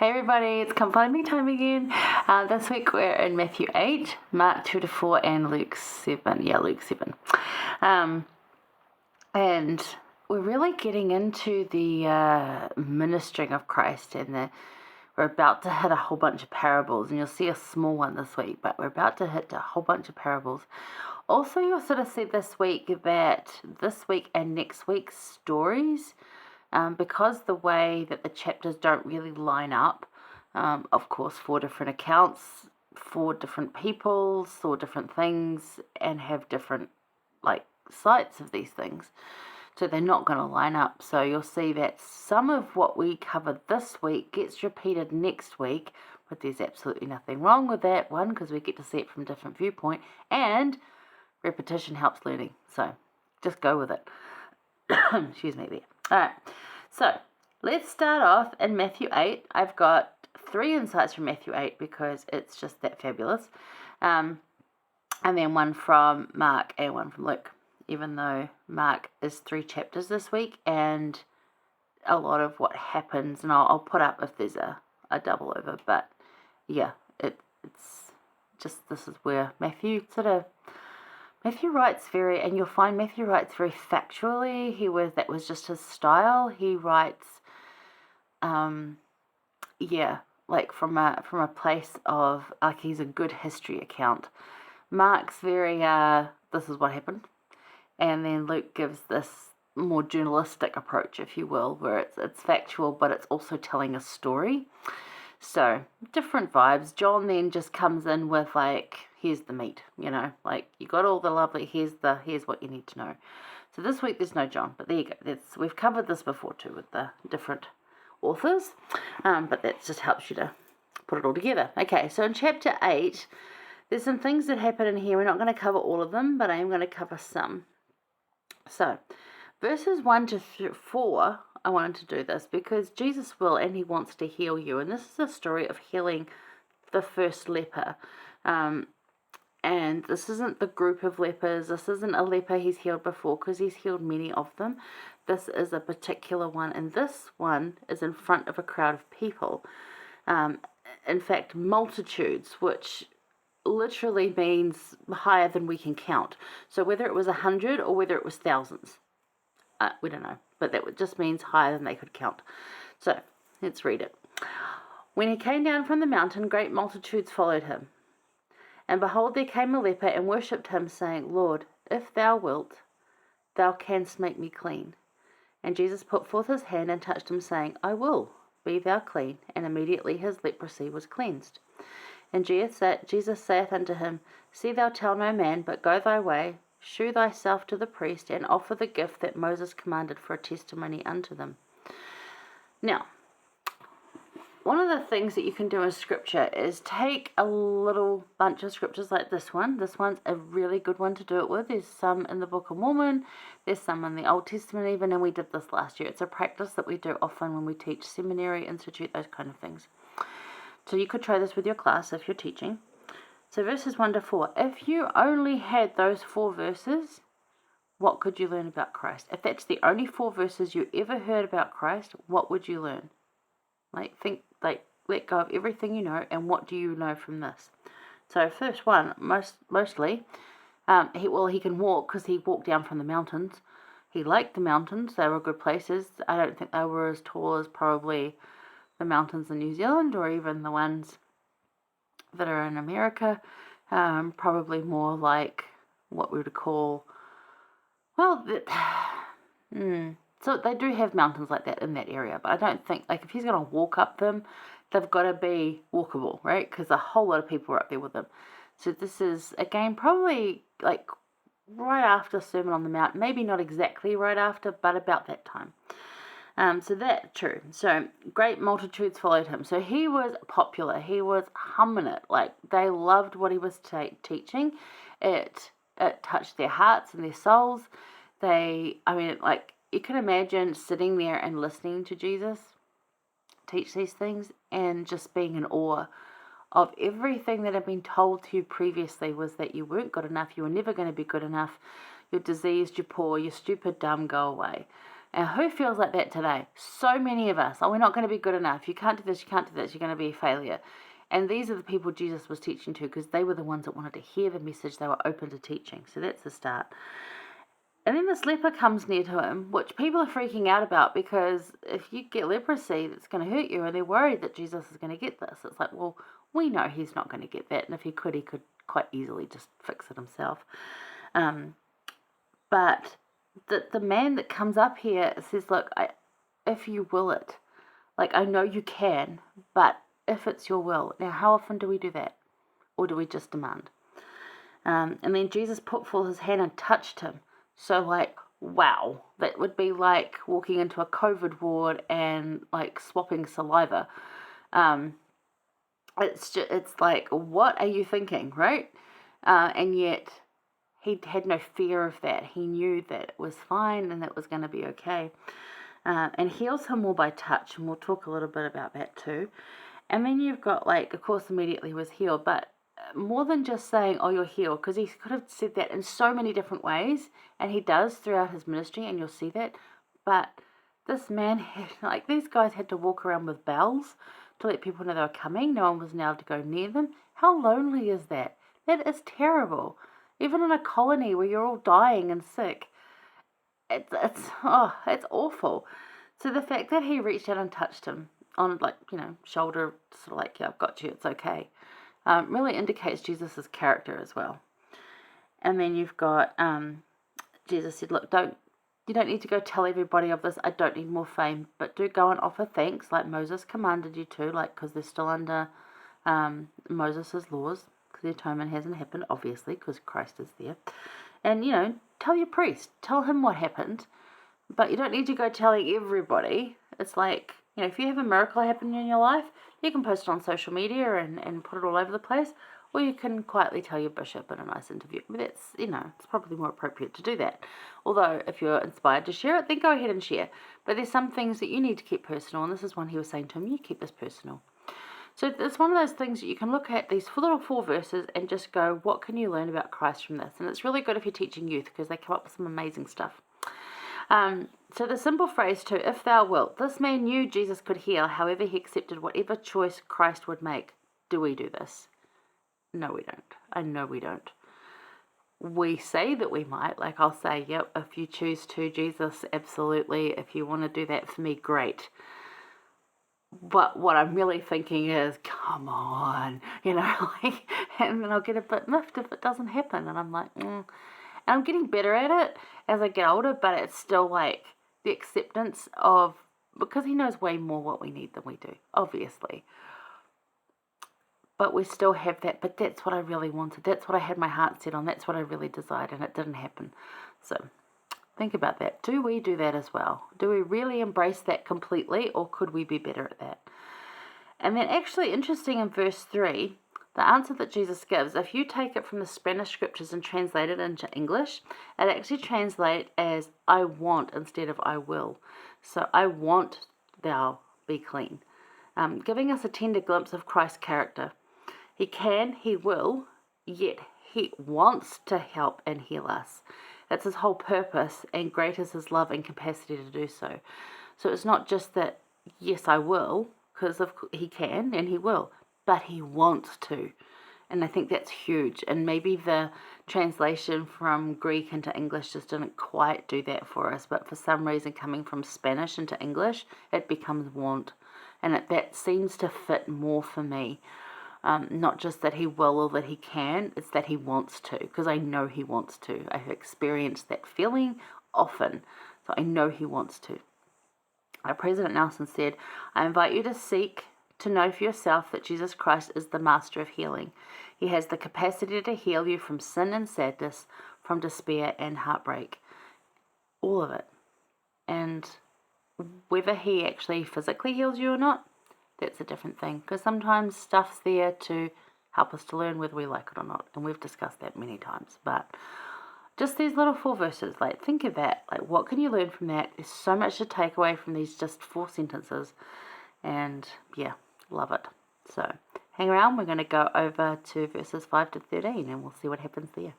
Hey everybody, it's Come Find Me time again. This week we're in Matthew 8, Mark 2 to 4, and Luke 7. Yeah, Luke 7. And we're really getting into the ministering of Christ, and we're about to hit a whole bunch of parables, and you'll see a small one this week, but we're about to hit a whole bunch of parables. Also, you'll sort of see this week that this week and next week's stories, because the way that the chapters don't really line up, of course, 4 different accounts, 4 different peoples, 4 different things, and have different, sites of these things. So they're not going to line up. So you'll see that some of what we covered this week gets repeated next week, but there's absolutely nothing wrong with that one because we get to see it from a different viewpoint, and repetition helps learning. So just go with it. Excuse me there. Alright, so let's start off in Matthew 8. I've got 3 insights from Matthew 8 because it's just that fabulous. And then one from Mark and one from Luke, even though Mark is 3 chapters this week and a lot of what happens, and I'll put up if there's a double over, but yeah, it's just, this is where Matthew writes and you'll find Matthew writes very factually. That was just his style. He writes, from a place of, he's a good history account. Mark's very, this is what happened. And then Luke gives this more journalistic approach, if you will, where it's factual, but it's also telling a story. So, different vibes. John then just comes in with, here's the meat, you got all the lovely, here's what you need to know. So this week there's no John, but there you go. We've covered this before too with the different authors, but that just helps you to put it all together. Okay, so in chapter 8, there's some things that happen in here. We're not going to cover all of them, but I am going to cover some. So, verses 1 to 4, I wanted to do this because Jesus will and he wants to heal you. And this is a story of healing the first leper. And this isn't the group of lepers. This isn't a leper he's healed before because he's healed many of them. This is a particular one. And this one is in front of a crowd of people. In fact, multitudes, which literally means higher than we can count. So whether it was 100 or whether it was thousands, we don't know, but that just means higher than they could count. So let's read it. When he came down from the mountain, great multitudes followed him. And behold, there came a leper and worshipped him, saying, Lord, if thou wilt, thou canst make me clean. And Jesus put forth his hand and touched him, saying, I will, be thou clean. And immediately his leprosy was cleansed. And Jesus saith unto him, See thou tell no man, but go thy way, shew thyself to the priest, and offer the gift that Moses commanded for a testimony unto them. Now, one of the things that you can do in Scripture is take a little bunch of scriptures like this one. This one's a really good one to do it with. There's some in the Book of Mormon, there's some in the Old Testament even, and we did this last year. It's a practice that we do often when we teach seminary, institute, those kind of things. So you could try this with your class if you're teaching. So verses 1 to 4. If you only had those 4 verses, what could you learn about Christ? If that's the only 4 verses you ever heard about Christ, what would you learn? Let go of everything you know, and what do you know from this? So first one, mostly, he can walk because he walked down from the mountains. He liked the mountains. They were good places. I don't think they were as tall as probably the mountains in New Zealand or even the ones that are in America. Probably more like what we would call, so they do have mountains like that in that area, but I don't think, if he's going to walk up them, they've got to be walkable, right? Because a whole lot of people are up there with him. So this is, again, probably right after Sermon on the Mount, maybe not exactly right after, but about that time. So that's true. So great multitudes followed him. So he was popular. He was humming it. They loved what he was teaching. It touched their hearts and their souls. You can imagine sitting there and listening to Jesus teach these things and just being in awe of everything that had been told to you previously was that you weren't good enough, you were never going to be good enough, you're diseased, you're poor, you're stupid, dumb, go away. And who feels like that today? So many of us. Oh, we're not going to be good enough. You can't do this, you can't do this, you're going to be a failure. And these are the people Jesus was teaching to, because they were the ones that wanted to hear the message. They were open to teaching. So that's the start. And then this leper comes near to him, which people are freaking out about, because if you get leprosy, it's going to hurt you, and they're worried that Jesus is going to get this. It's like, well, we know he's not going to get that, and if he could quite easily just fix it himself. But the man that comes up here says, look, if you will it, like, I know you can, but if it's your will. Now, how often do we do that? Or do we just demand? And then Jesus put forth his hand and touched him. So, like, wow, that would be like walking into a COVID ward and, like, swapping saliva. It's like, what are you thinking, right? And yet he had no fear of that. He knew that it was fine and that it was going to be okay. And heals him more by touch, and we'll talk a little bit about that too. And then you've got, like, of course, immediately was healed, but more than just saying, oh, you're healed, because he could have said that in so many different ways, and he does throughout his ministry, and you'll see that. But this man had, like, these guys had to walk around with bells to let people know they were coming. No one was allowed to go near them. How lonely is that? That is terrible. Even in a colony where you're all dying and sick, it's awful. So the fact that he reached out and touched him on, like, shoulder, sort of like, yeah, I've got you, it's okay, really indicates Jesus' character as well. And then you've got, Jesus said, look, you don't need to go tell everybody of this. I don't need more fame, but do go and offer thanks like Moses commanded you to, like, because they're still under Moses' laws, because the atonement hasn't happened, obviously, because Christ is there. And, tell your priest, tell him what happened, but you don't need to go telling everybody. It's like, if you have a miracle happen in your life, you can post it on social media and put it all over the place, or you can quietly tell your bishop in a nice interview. But that's, it's probably more appropriate to do that. Although, if you're inspired to share it, then go ahead and share. But there's some things that you need to keep personal, and this is one he was saying to him, you keep this personal. So it's one of those things that you can look at these little 4 verses and just go, what can you learn about Christ from this? And it's really good if you're teaching youth, because they come up with some amazing stuff. So the simple phrase too, if thou wilt, this man knew Jesus could heal, however he accepted whatever choice Christ would make. Do we do this? No, we don't. I know we don't. We say that we might, like I'll say, yep, if you choose to, Jesus, absolutely. If you want to do that for me, great. But what I'm really thinking is, come on, and then I'll get a bit miffed if it doesn't happen. And I'm like, And I'm getting better at it as I get older, but it's still like the acceptance of, because he knows way more what we need than we do, obviously. But we still have that, but that's what I really wanted. That's what I had my heart set on. That's what I really desired, and it didn't happen. So think about that. Do we do that as well? Do we really embrace that completely, or could we be better at that? And then actually interesting in verse 3, the answer that Jesus gives, if you take it from the Spanish scriptures and translate it into English, it actually translates as I want instead of I will. So I want thou be clean, giving us a tender glimpse of Christ's character. He can, he will, yet he wants to help and heal us. That's his whole purpose, and great is his love and capacity to do so. So it's not just that, yes, I will, because he can and he will, but he wants to. And I think that's huge. And maybe the translation from Greek into English just didn't quite do that for us, but for some reason coming from Spanish into English, it becomes want. And that seems to fit more for me. Not just that he will or that he can, it's that he wants to, because I know he wants to. I've experienced that feeling often, so I know he wants to. President Nelson said, I invite you to seek to know for yourself that Jesus Christ is the master of healing. He has the capacity to heal you from sin and sadness, from despair and heartbreak. All of it. And whether he actually physically heals you or not, that's a different thing, because sometimes stuff's there to help us to learn whether we like it or not, and we've discussed that many times. But just these little 4 verses, like, think of that, like, what can you learn from that? There's so much to take away from these just 4 sentences, and yeah, love it. So hang around, we're going to go over to verses 5 to 13 and we'll see what happens there.